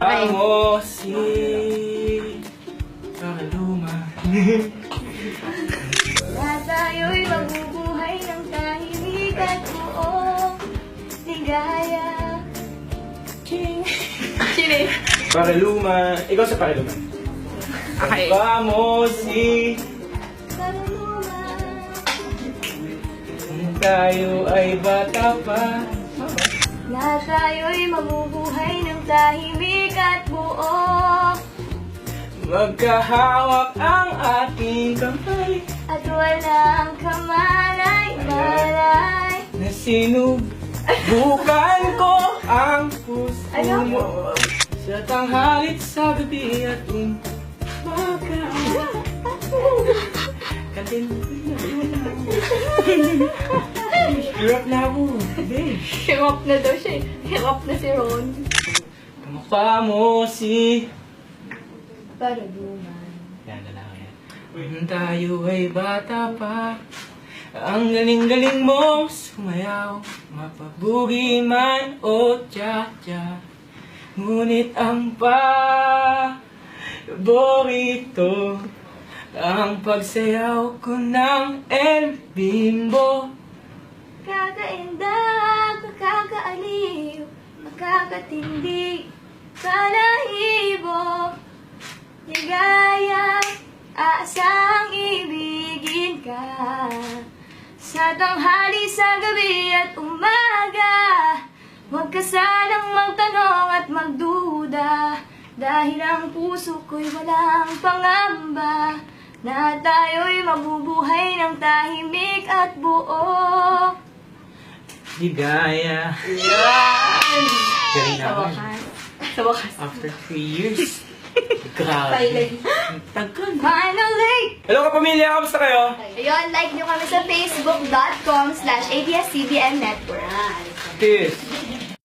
Amo si Pakaluma. Lahat tayo'y mabubuhay ng tahimik at buong ligaya. Ching! Chine! Pakaluma. Ikaw sa Pakaluma. Okay. Amo si Karunuma. tayo ay bata pa. Lahat tayo'y mabubuhay ng tahimik at buong Magkahawak ang ating kamay at walang kamalay-malay. na sinubukan ko ang puso Ano? mo sa tanghalit sa gabi at umaga. Kantin. Hirap na ako. Babe. Hirap na daw siya eh. Hirap na si Ron. Kamukha mo si... Karunuma. Yan, lalaki yan. Nung tayo ay bata pa, ang galing-galing mong sumayaw, mapabugi man o tsa-tsa. Ngunit ang paborito, ang pagsayaw ko ng El Bimbo. Kakaindag, makakaaliw, makakatindi, kalahibo. Ligaya, aasang ibigin ka. Sa tanghali, sa gabi at umaga, huwag ka sanang magtanong at magduda, dahil ang puso ko'y walang pangamba, na tayo'y mabubuhay ng tahimik at buo. Ligaya. Galing na ako. Sa wakas. After 3 years. Grabe. Finally. Ang tagal. Finally! Hello kapamilya, kamusta kayo? Ayun, like nyo kami sa facebook.com/abscbn network. This.